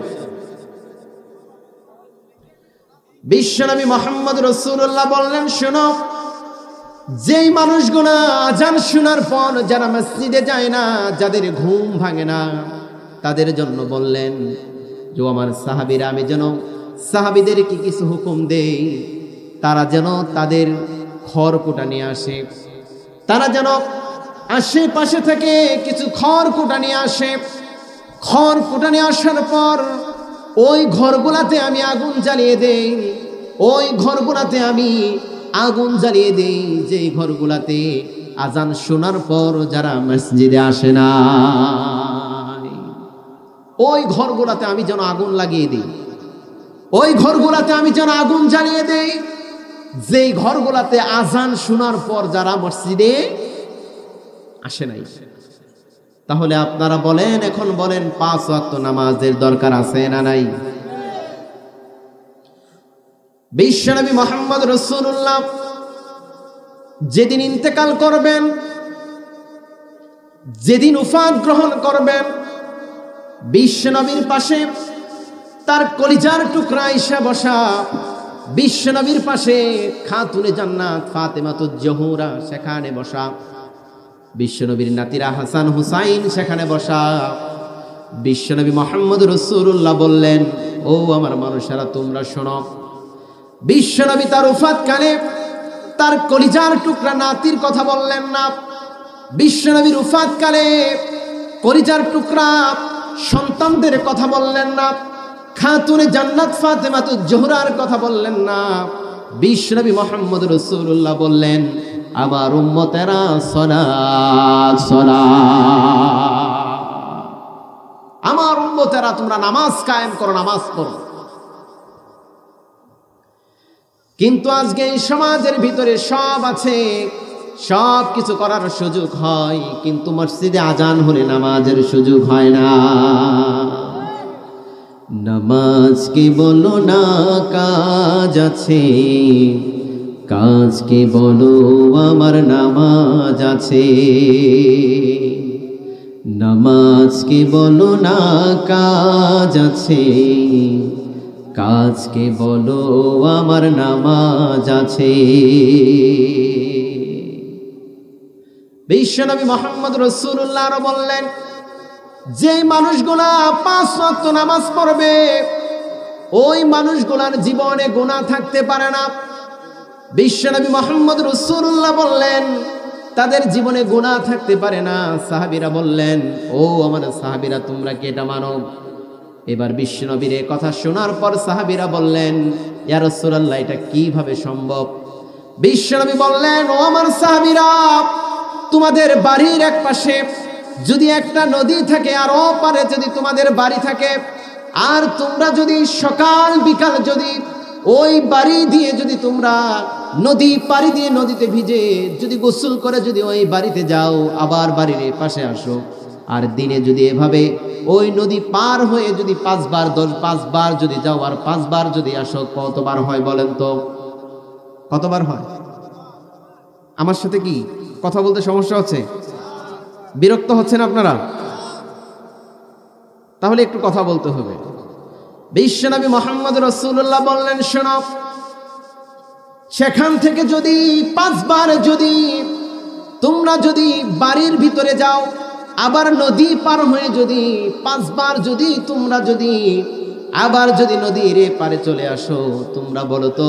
বিশ্বনবী মুহাম্মদ রাসূলুল্লাহ বললেন, শোনো, যেই মানুষগুলা আযান শোনার পর যারা মসজিদে যায় না, যাদের ঘুম ভাঙে না, তাদের জন্য বললেন যে আমার সাহাবীরা, আমি যেন সাহাবীদের কি কিছু হুকুম দেই, তারা যেন তাদের খড়কুটা নিয়ে আসে, তারা যেন আশেপাশে থেকে কিছু খড়কুটা নিয়ে আসে। খড়কুটা নিয়ে আসার পর ওই ঘরগুলাতে আমি আগুন জ্বালিয়ে দেই, ওই ঘরগুলাতে আমি আগুন জ্বালিয়ে দেই যেই ঘরগুলাতে আযান শোনার পর যারা মসজিদে আসে না, ওই ঘরগুলাতে আমি যেন আগুন লাগিয়ে দিই, ওই ঘরগুলাতে আমি যেন আগুন জ্বালিয়ে দেই যেই ঘরগুলাতে আযান শোনার পর যারা মসজিদে আসে নাই। তাহলে আপনারা বলেন, এখন বলেন, 5 ওয়াক্ত নামাজের দরকার আছে না নাই? বিশ্বনবী মুহাম্মদ রাসূলুল্লাহ যেদিন ইন্তেকাল করবেন, যেদিন উফাত গ্রহণ করবেন, বিশ্বনবীর পাশে তার কলিজার টুকরা আয়েশা বসা, বিশ্বনবীর পাশে খাতুনে জান্নাত ফাতেমাতুজ জোহরা সেখানে বসা, বিশ্বনবীর নাতিরা হাসান হুসাইন সেখানে বসা। বিশ্বনবী মুহাম্মদ রাসূলুল্লাহ বললেন, ও আমার মানুষেরা, তোমরা শোনো, বিশ্বনবী তার উফাত কালে তার কলিজার টুকরা নাতির কথা বললেন না, বিশ্বনবীর উফাত কালে কলিজার টুকরা সন্তানদের কথা বললেন না, খাতুনে জান্নাত ফাতেমাতুজ জোহরার কথা বললেন না। বিশ্বনবী মুহাম্মদ রাসূলুল্লাহ বললেন, আমার উম্মতেরা সালাত সালাত, আমার উম্মতেরা তোমরা নামাজ কায়েম করো, নামাজ পড়ো। কিন্তু আজকে এই সমাজের ভিতরে সব আছে, সব কিছু করার সুযোগ হয়, কিন্তু মসজিদে আযান হলে নামাজের সুযোগ হয় না। নামাজ কে বলো না কাজ আছে, কাজকে বলো আমার নামাজ আছে। নামাজকে বলো না কাজ আছে, কাজকে বলো আমার নামাজ আছে। বিশ্বনবী মুহাম্মদ রাসূলুল্লাহ আরো বললেন, যে মানুষগুলা 5 ওয়াক্ত নামাজ পড়বে, ওই মানুষগুলার জীবনে গুনাহ থাকতে পারে না। বিশ্বনবী মুহাম্মদ রাসূলুল্লাহ বললেন, তাদের জীবনে গুনাহ থাকতে পারে না। সাহাবীরা বললেন, ও আমার সাহাবীরা, তোমরা কি এটা মানো? এবার বিশ্বনবীর এই কথা শোনার পর সাহাবীরা বললেন, ইয়া রাসূলুল্লাহ, এটা কিভাবে সম্ভব? বিশ্বনবী বললেন, ও আমার সাহাবীরা, তোমাদের বাড়ির এক পাশে যদি একটা নদী থাকে, আর ওপারে যদি তোমাদের বাড়ি থাকে, আর তোমরা যদি সকাল বিকাল যদি ওই বাড়ি দিয়ে যদি তোমরা নদী পাড়ি দিয়ে নদীতে ভিজে যদি গোসল করে যদি ওই বাড়িতে যাও, আবার বাড়ির পাশে আসো, আর দিনে যদি এভাবে ওই নদী পার হয়ে যদি 5 বার 5 বার যদি যাও, আর 5 বার যদি আসো, কতবার হয় বলেন তো? কতবার হয়? আমার সাথে কি কথা বলতে সমস্যা হচ্ছে? বিরক্ত হচ্ছেন আপনারা? তাহলে একটু কথা বলতে হবে। বিশ্বনবী মুহাম্মদ রাসূলুল্লাহ বললেন, শোনো, সেখান থেকে যদি 5 বার যদি তোমরা যদি বাড়ির ভিতরে যাও, আবার নদী পার হয়ে যদি 5 বার যদি তোমরা যদি আবার যদি নদীর পারে চলে আসো, তোমরা বলো তো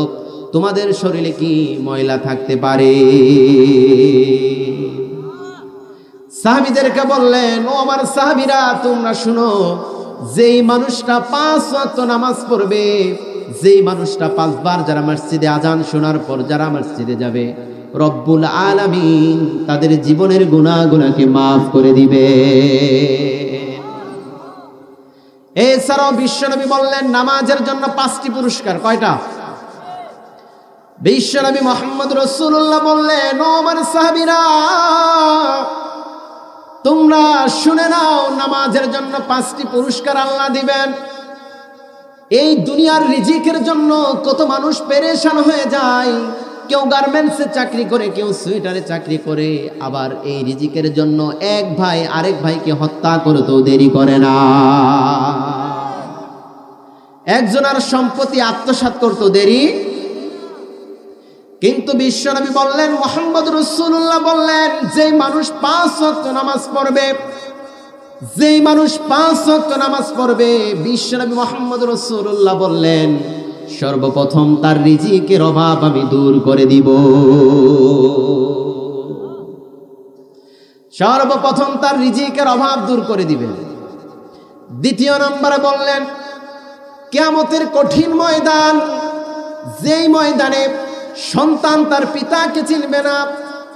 তোমাদের শরীরে কি ময়লা থাকতে পারে? সাহাবীদেরকে বললেন, ও আমার সাহাবীরা, তোমরা শুনো, যেই মানুষটা 5 ওয়াক্ত নামাজ পড়বে, যেই মানুষটা 5 বার যারা মসজিদে আযান শোনার পর যারা মসজিদে যাবে, রব্বুল আলামিন তাদের জীবনের গুনাহগুলোকে মাফ করে দিবে। এছাড়াও বিশ্বনবী বললেন নামাজের জন্য 5টি পুরস্কার। কয়টা? বিশ্বনবী মুহাম্মদ রাসূলুল্লাহ বললেন, ও আমার সাহাবীরা, তোমরা শুনে নাও, নামাজের জন্য 5টি পুরস্কার আল্লাহ দিবেন। এই দুনিয়ার রিজিকের জন্য কত মানুষ পেরেশান হয়ে যায়। কেউ গার্মেন্টসে চাকরি করে, কেউ সুইটারে চাকরি করে, আবার এই রিজিকের জন্য এক ভাই আরেক ভাইকে হত্যা করতেও দেরি করে না। একজনের সম্পত্তি আত্মসাৎ করতেও দেরি। কিন্তু বিশ্বনবী বললেন, মুহাম্মদ রাসূলুল্লাহ বললেন, যেই মানুষ 5 ওয়াক্ত নামাজ পড়বে, যেই মানুষ 5 ওয়াক্ত নামাজ পড়বে, বিশ্বনবী মুহাম্মদ রাসূলুল্লাহ বললেন, সর্বপ্রথম তার রিজিকের অভাব আমি দূর করে দিব। সর্বপ্রথম তার রিজিকের অভাব দূর করে দিবেন। দ্বিতীয় নম্বরে বললেন, কিয়ামতের কঠিন ময়দান, যেই ময়দানে সন্তান তার পিতাকে চিনবে না,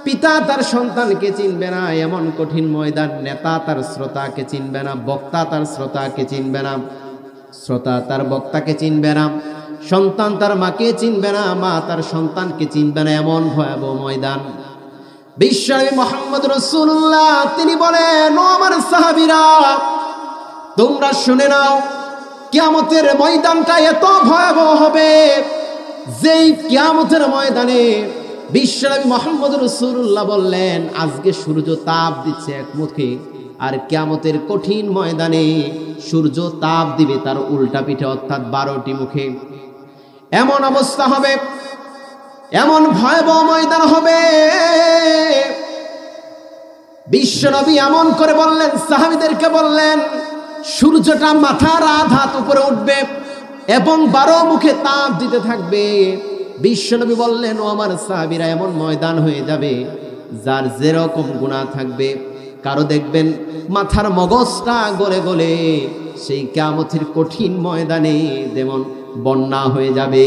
পিতা তার সন্তানকে চিনবে না, এমন কঠিন ময়দান। নেতা তার শ্রোতাকে চিনবে না, বক্তা তার শ্রোতাকে চিনবে না, শ্রোতা তার বক্তাকে চিনবে না, সন্তান তার মাকে চিনবে না, মা তার সন্তানকে চিনবে না, এমন ভয়াবহ ময়দান। বিশ্বনবী মুহাম্মদ রাসূলুল্লাহ তিনি বলেন, ও আমার সাহাবীরা, তোমরা শুনে নাও, কিয়ামতের ময়দানটা এত ভয়াবহ হবে, যেই কিয়ামতের ময়দানে বিশ্বনবী মুহাম্মদ রাসূলুল্লাহ বললেন, আজকে সূর্য তাপ দিচ্ছে এক মুখে, আর কিয়ামতের কঠিন ময়দানে সূর্য তাপ দিবে তার উল্টা পিঠে, অর্থাৎ 12টি মুখে। এমন অবস্থা হবে, এমন ভয়াবহ ময়দান হবে। বিশ্বনবী এমন করে বললেন, সাহাবীদেরকে বললেন, সূর্যটা মাথার আধাত উপরে উঠবে এবং 12 মুখে তাপ দিতে থাকবে। বিশ্বনবী বললেন, ও আমার সাহাবীরা, এমন ময়দান হয়ে যাবে, যার যেরকম গুনাহ থাকবে, কারো দেখবেন মাথার মগজটা গলে গলে সেই কিয়ামতের কঠিন ময়দানে যেমন বন্যা হয়ে যাবে।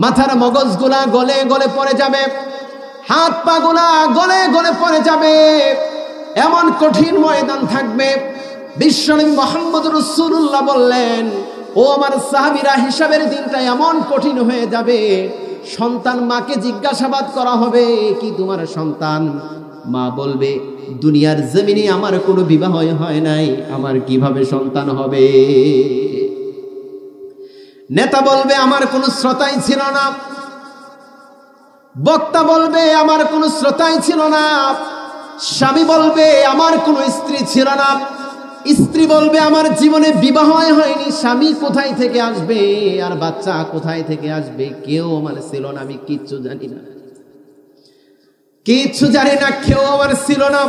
মাথার মগজগুলা গলে গলে পড়ে যাবে, হাত পা গুলা গলে গলে পড়ে যাবে, এমন কঠিন ময়দান থাকবে। বিশ্বনবী মুহাম্মদ রাসূলুল্লাহ বললেন, ও আমার সাহাবীরা, হিসাবের দিনটা এমন কঠিন হয়ে যাবে, সন্তান মাকে জিজ্ঞাসাবাদ করা হবে, কি তোমার সন্তান? মা বলবে, দুনিয়ার জমিনে আমার কোনো বিবাহ হয় নাই, আমার কিভাবে সন্তান হবে? নেতা বলবে, আমার কোনো শ্রোতাই ছিল না। বক্তা বলবে, আমার কোনো শ্রোতাই ছিল না। স্বামী বলবে, আমার কোনো স্ত্রী ছিল না। স্ত্রী বলবে, আমার জীবনে বিবাহ হয়নি, স্বামী কোথায় থেকে আসবে আর বাচ্চা কোথায় থেকে আসবে, কেউ আমার ছিল না, আমি কিচ্ছু জানি না, কিচ্ছু জানি না, কেউ আমার ছিল না।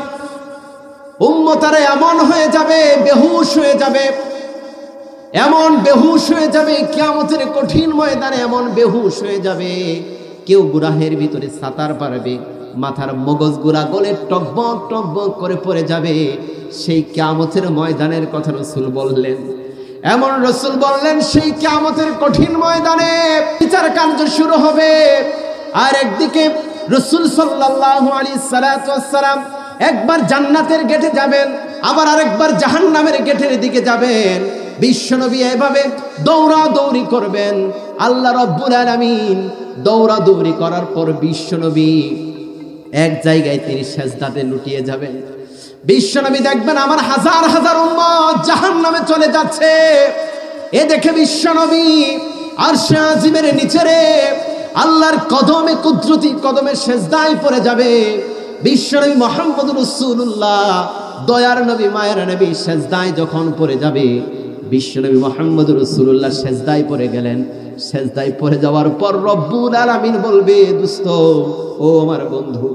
উম্মতারা এমন হয়ে যাবে, বেহুশ হয়ে যাবে, এমন বেহুশ হয়ে যাবে, কিয়ামতের কঠিন ময়দানে এমন বেহুশ হয়ে যাবে, কেউ গুনাহের ভিতরে সাঁতার পারবে, মাথার মগজ গুলা গলে টকবক টকবক করে পড়ে যাবে। সেই কিয়ামতের ময়দানের কথা রাসূল বললেন। এমন রাসূল বললেন, সেই কিয়ামতের কঠিন ময়দানে বিচার কার্য শুরু হবে। আর একদিকে রাসূল সাল্লাল্লাহু আলাইহি সাল্লাম একবার জান্নাতের গেটে যাবেন, আবার আরেকবার জাহান্নামের গেটের দিকে যাবেন। বিশ্বনবী এভাবে দৌড়াদৌড়ি করবেন। আল্লাহ রাব্বুল আলামিন দৌড়াদৌড়ি করার পর বিশ্বনবী এক জায়গায় তিনি সেজদাতে লুটিয়ে যাবেন। বিশ্বনবী দেখবেন আমার হাজার হাজার উম্মত জাহান্নামে চলে যাচ্ছে। এ দেখে বিশ্বনবী আরশে আজিমের নিচে আল্লাহর কদমে, কুদরতি কদমে সেজদায় পড়ে যাবে। বিশ্বনবী মুহাম্মদ রাসূলুল্লাহ, দয়ার নবী, মায়ের নবী সেজদায় যখন পড়ে যাবে, বিশ্বনবী মুহাম্মদ রাসূলুল্লাহ সেজদায় পড়ে গেলেন। সেজদায় পড়ে যাওয়ার পর রব্বুল আলামিন বলবে, দোস্ত, ও আমার বন্ধু,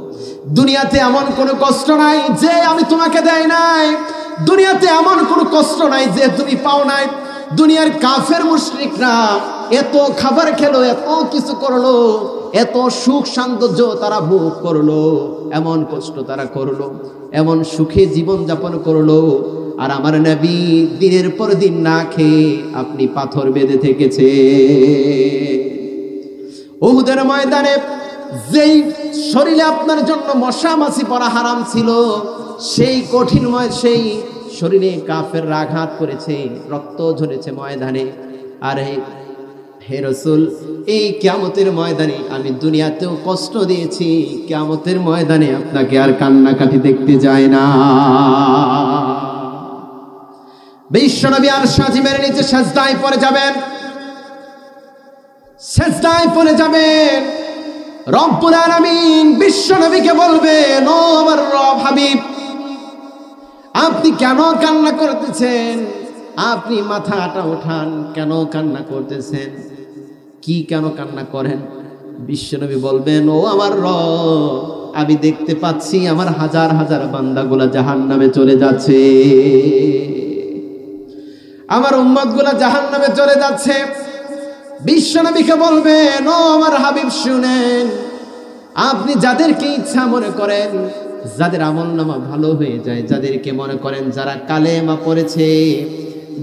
দুনিয়াতে এমন কোনো কষ্ট নাই যে আমি তোমাকে দেই নাই, দুনিয়াতে এমন কোনো কষ্ট নাই যে তুমি পাও নাই। দুনিয়ার কাফের মুশরিকরা এত খাবার খেলো, এত কিছু করলো, এত সুখ সৌন্দর্য তারা ভোগ করলো, এমন কষ্ট তারা করলো, এমন সুখে জীবন যাপন করলো, আর আমার নবী দিনের পর দিন না খেয়ে আপনি পাথর বেঁধে থেকেছে। উহুদের ময়দানে যেই শরীরে আপনার জন্য মশা মাছি পড়া হারাম ছিল, সেই কঠিনময় সেই শরীরে কাফেররা আঘাত করেছে, রক্ত ঝরেছে ময়দানে। আর হে রাসূল, এই কিয়ামতের ময়দানে আমি দুনিয়াতেও কষ্ট দিয়েছি, কিয়ামতের ময়দানে আপনাকে আর কান্নাকাটি দেখতে যায় না। বিশ্বনবী আরশ আজিমের নিচে সিজদায় পড়ে যাবেন, সিজদায় পড়ে যাবেন। রব্বুল আলামিন বিশ্বনবীকে বলবেন, ও আমার রব হাবিব, আপনি কেন কান্না করতেছেন? আপনি মাথাটা ওঠান, কেন কান্না করতেছেন? কি কেন কান্না করেন? বিশ্বনবী বলবেন, ও আমার রব, আমি দেখতে পাচ্ছি আমার হাজার হাজার বান্দাগুলা জাহান্নামে চলে যাচ্ছে, আমার উম্মতগুলা জাহান্নামে চলে যাচ্ছে। বিশ্বনবীকে বলবেন, ও আমার হাবিব শুনেন, আপনি যাদেরকে ইচ্ছা মনে করেন, যাদের আমলনামা ভালো হয়ে যায়, যাদেরকে মনে করেন যারা কালেমা পড়েছে,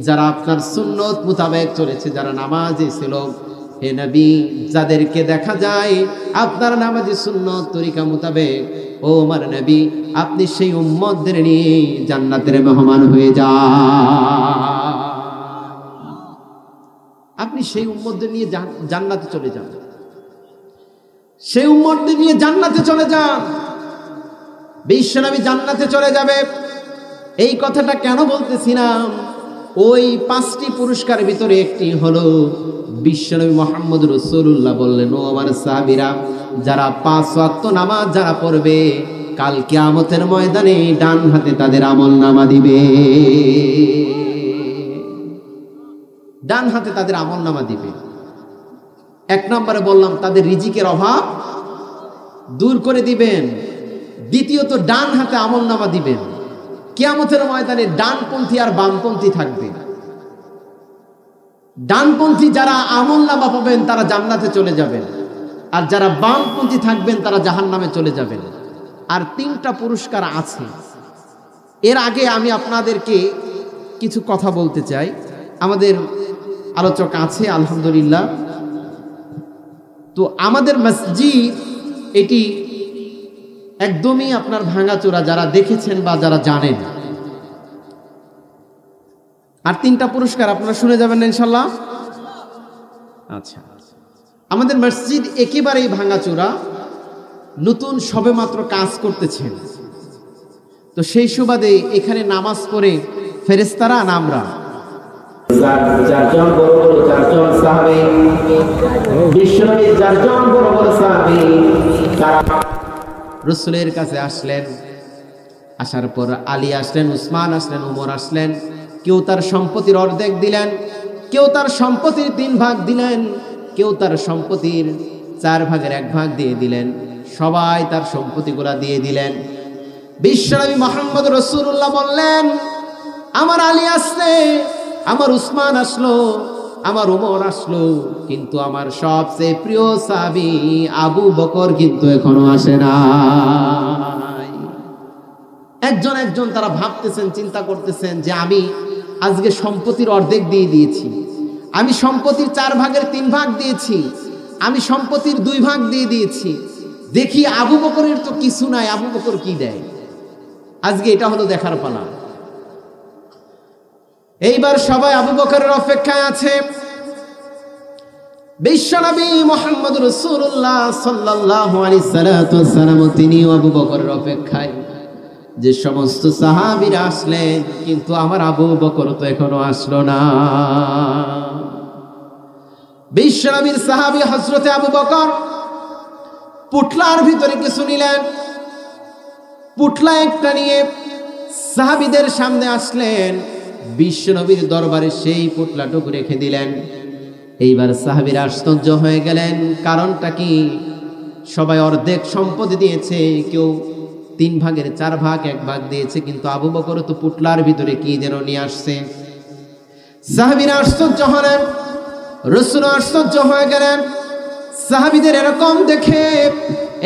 যারা আপনার সুন্নত মোতাবেক চলেছে, যারা নামাজি ছিল, হে নবী, যাদেরকে দেখা যায় আপনার নামাজি সুন্নত তরিকা মোতাবেক, ও আমার নবী, আপনি সেই উম্মতদের নিয়ে জান্নাতের মেহমান হয়ে যান। আপনি সেই উম্মতদের নিয়ে জান্নাতে চলে যান, সেই উম্মতদের নিয়ে জান্নাতে চলে যান। বিশ্বনবী জান্নাতে চলে যাবে। এই কথাটা কেন বলতেছিলাম? ওই 5টি পুরস্কারের ভিতরে একটি হলো বিশ্বনবী মুহাম্মদ রাসূলুল্লাহ বললেন, ও আমার সাহাবীরা, যারা 5 ওয়াক্ত নামাজ যারা পড়বে, কাল কিয়ামতের ময়দানে ডান হাতে তাদের আমলনামা দিবে, ডান হাতে তাদের আমলনামা দিবে। 1 নম্বরে বললাম তাদের রিজিকের অভাব দূর করে দিবেন। দ্বিতীয়ত ডান হাতে আমলনামা দিবেন। কিয়ামতের ময়দানে ডানপন্থী আর বামপন্থী থাকবে। ডানপন্থী যারা আমলনামা পাবেন তারা জান্নাতে চলে যাবেন, আর যারা বামপন্থী থাকবেন তারা জাহান্নামে চলে যাবেন। আর 3টা পুরস্কার আছে। এর আগে আমি আপনাদেরকে কিছু কথা বলতে চাই। আমাদের আলোচক আছে আলহামদুলিল্লাহ। তো আমাদের মসজিদ এটি একদমই আপনার ভাঙাচোরা, যারা দেখেছেন বা যারা জানেন। আর 3টা পুরস্কার আপনারা শুনে যাবেন না ইনশাল্লাহ। আচ্ছা, আমাদের মসজিদ একেবারেই ভাঙাচোরা, নতুন সবেমাত্র কাজ করতেছেন। তো সেই সুবাদে এখানে নামাজ পড়ে ফেরেশতারা না আমরা 4জন বড় বড় 4জন সাহাবী, বিশ্বনবী 4জন বড় বড় সাহাবী তারা রাসূলের কাছে আসলেন। আসার পর আলী আসলেন, উসমান আসলেন, উমর আসলেন। কেউ তার সম্পত্তির অর্ধেক দিলেন, কেউ তার সম্পত্তির 3 ভাগ দিলেন, কেউ তার সম্পত্তির 4 ভাগের 1 ভাগ দিয়ে দিলেন। সবাই তার সম্পত্তিগুলা দিয়ে দিলেন। বিশ্বনবী মুহাম্মদ রাসূলুল্লাহ বললেন, আমার আলী আসলে, আমার উসমান আসলো, আমার উমর আসলো, কিন্তু আমার সবচেয়ে প্রিয় সাহাবী আবু বকর কিন্তু এখনো আসে নাই। একজন একজন তারা ভাবতেছেন, চিন্তা করতেছেন যে আমি আজকে সম্পত্তির অর্ধেক দিয়ে দিয়েছি, আমি সম্পত্তির 4 ভাগের 3 ভাগ দিয়েছি, আমি সম্পত্তির 2 ভাগ দিয়ে দিয়েছি, দেখি আবু বকরের তো কিছু নাই, আবু বকর কি দেয়। আজকে এটা হলো দেখার পালা। এইবার সবাই আবু বকরের অপেক্ষায় আছে। বিশ্বনবী মুহাম্মদ রাসূলুল্লাহ সাল্লাল্লাহু আলাইহি সাল্লাম তিনি আবু বকরের অপেক্ষায়। যে সমস্ত সাহাবীরা আসলেন, কিন্তু আমার আবু বকর তো এখনো আসলো না। বিশ্বনবীর সাহাবী হযরতে আবু বকর পুটলার ভিতরে কিছু নিলেন। পুটলা একটা নিয়ে সাহাবীদের সামনে আসলেন। বিশ্বনবীর দরবারে সেই পুটলাটুকু রেখে দিলেন। এইবার সাহাবীরা আশ্চর্য হয়ে গেলেন, কারণটা কি? সবাই অর্ধেক সম্পত্তি দিয়েছে, কেউ 3 ভাগের 4 ভাগ 1 ভাগ দিয়েছে, কিন্তু আবু বকর তো পুটলার ভিতরে কি যেন নিয়ে আসছে। সাহাবীরা আশ্চর্য হলেন, রাসূল আশ্চর্য হয়ে গেলেন সাহাবীদের এরকম দেখে।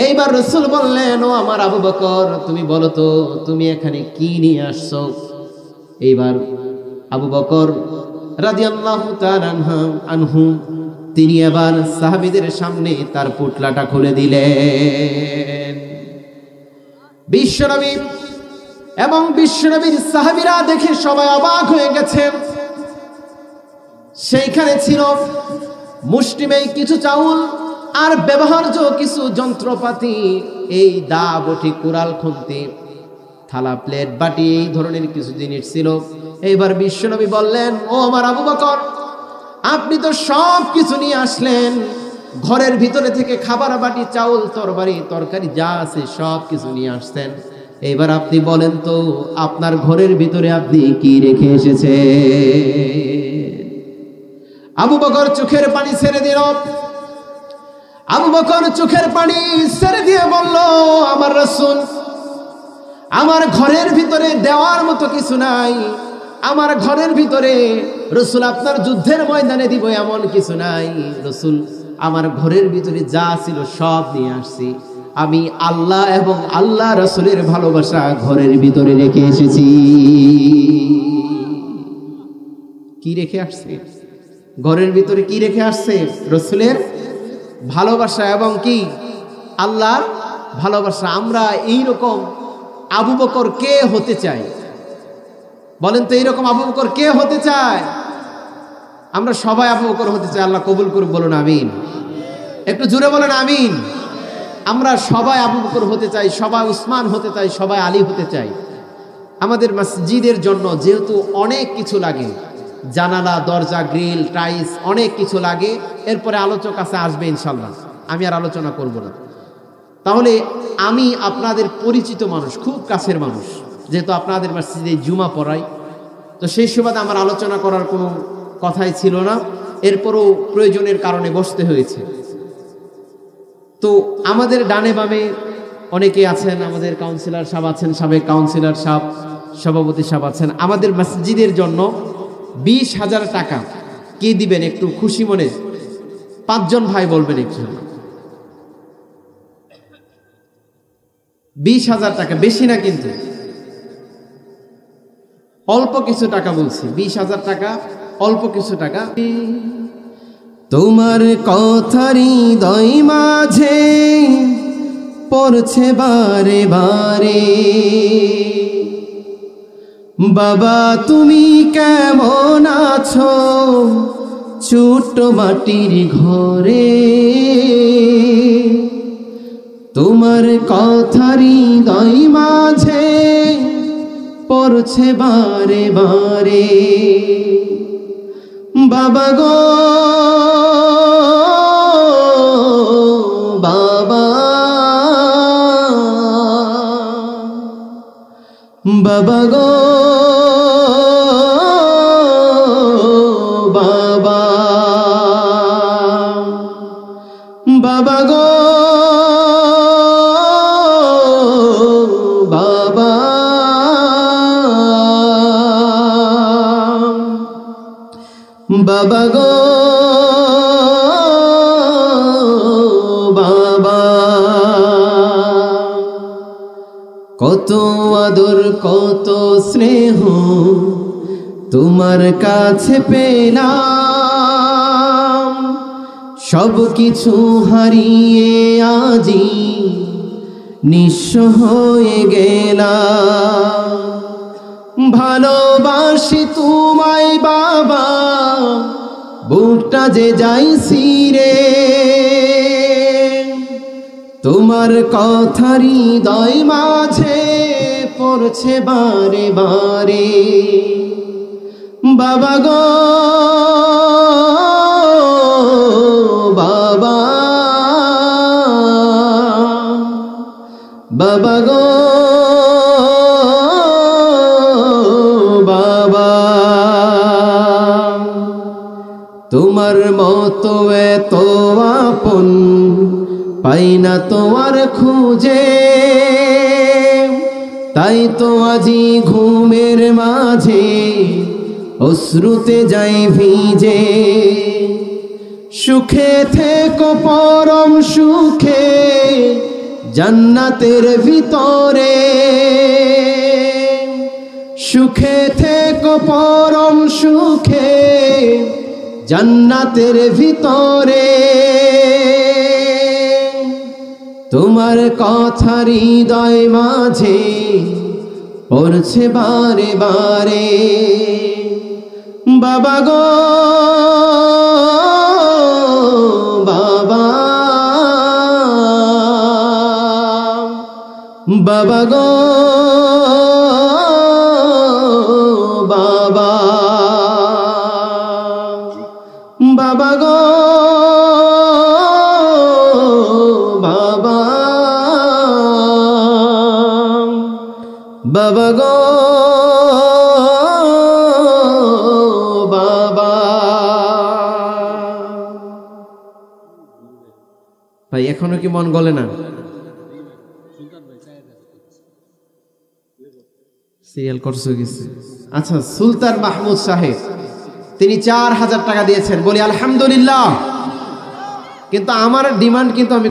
এইবার রাসূল বললেন, ও আমার আবু বকর, তুমি বলো তো তুমি এখানে কি নিয়ে আসছো? এইবার আবু বকর রাদিয়াল্লাহু তাআলা আনহু তিনি এবার সাহাবীদের সামনে তার পুটলাটা খুলে দিলেন। বিশ্বনবী এবং বিশ্বনবীর সাহাবীরা দেখে সবাই অবাক হয়ে গেছে। সেইখানে ছিল মুষ্টিমেয় কিছু চাউল আর ব্যবহার্য কিছু যন্ত্রপাতি, এই দা, বটি, কুড়াল, খুন্তি, থালা, প্লেট, বাটি, এই ধরনের কিছু জিনিস ছিল। এইবার বিশ্বনবী বললেন, ও আমার আবু বকর, আপনি তো সব কিছু নিয়ে আসলেন, ঘরের ভিতরে থেকে খাবার, বাটি, চাউল, তরকারি যা আছে সব কিছু নিয়ে আসছেন। এইবার আপনি বলেন তো, আপনার ঘরের ভিতরে আপনি কি রেখে এসেছে? আবু বকর চোখের পানি ছেড়ে দিল। আবু বকর চোখের পানি ছেড়ে দিয়ে বলল, আমার রাসূল, আমার ঘরের ভিতরে দেওয়ার মতো কিছু নাই। আমার ঘরের ভিতরে রাসূল আপনার যুদ্ধের ময়দানে দিব এমন কিছু নাই। রাসূল, আমার ঘরের ভিতরে যা ছিল সব নিয়ে আসছি। আমি আল্লাহ এবং আল্লাহ রাসূলের ভালোবাসা ঘরের ভিতরে রেখে এসেছি। কি রেখে আসছে? ঘরের ভিতরে কি রেখে আসছে? রাসূলের ভালোবাসা এবং কি আল্লাহর ভালোবাসা। আমরা এইরকম আবু বকর কে হতে চাই? বলেন তো, এইরকম আবু বকর কে হতে চায়? আমরা সবাই আবু বকর হতে চাই। আল্লাহ কবুল করুক, বলুন আমিন। একটু জোরে বলেন আমিন। আমরা সবাই আবু বকর হতে চাই, সবাই উসমান হতে চাই, সবাই আলী হতে চাই। আমাদের মসজিদের জন্য যেহেতু অনেক কিছু লাগে, জানালা, দরজা, গ্রিল, টাইলস, অনেক কিছু লাগে। এরপরে আলোচক কাছে আসবে ইনশাল্লাহ, আমি আর আলোচনা করব না। তাহলে আমি আপনাদের পরিচিত মানুষ, খুব কাছের মানুষ, যেহেতু আপনাদের মসজিদে জুমা পড়াই, তো সেই সুবাদে আমার আলোচনা করার কোনো কথাই ছিল না। এরপরও প্রয়োজনের কারণে বসতে হয়েছে। তো আমাদের ডানে বামে অনেকে আছেন, আমাদের কাউন্সিলর সাহেব আছেন, সাবেক কাউন্সিলর সাহেব, সভাপতি সাহেব আছেন। আমাদের মসজিদের জন্য 20,000 টাকা কে দিবেন? একটু খুশি মনে 5 জন ভাই বলবেন একটু। 20,000 টাকা, বেশি না কিন্তু, অল্প কিছু টাকা বলছি। 20,000 টাকা, অল্প কিছু টাকা। তোমার কথারই হৃদয় মাঝে পড়ছে বারে বারে, বাবা তুমি কেমন আছো ছোট্ট মাটির ঘরে? তোমার কথারই হৃদয় মাঝে পড়ছে বারে বারে, বাবা গো বাবা, বাবা গো বাবা, বাবা গো বাবা, বাবা গো বাবা। কত আদর কত স্নেহ তোমার কাছে পেলাম, সব কিছু হারিয়ে আজি নিঃস্ব হয়ে গেলাম। ভালোবাসি তোমায় বাবা, বুকটা যে যাইছি রে, তোমার কথারই হৃদয় মাঝে পড়ছে বারে বারে, বাবা গো বাবা, বাবা গো বাবা। তোমার মতো এত আপন পাই না তোমার খুঁজে, তাই তো আজি ঘুমের মাঝে অশ্রুতে যাই ভিজে। সুখে থেকো পরম সুখে জান্নাতের ভিতরে, সুখে থেকো পরম সুখে জান্নাতের ভিতরে। তোমার কথার হৃদয় মাঝে পড়ছে বারে বারে বাবা গো বাবা, বাবা গো বাবা, বাবা গো বাবা, বাবা গো বাবা। ভাই এখনো কি মন গলে না? সিরিয়াল করছো গেছে। আচ্ছা, সুলতান মাহমুদ সাহেব তিনি 4000 টাকা দিয়েছেন, বলি আলহামদুলিল্লাহ। কিন্তু আমার ডিমান্ড কিন্তু আমি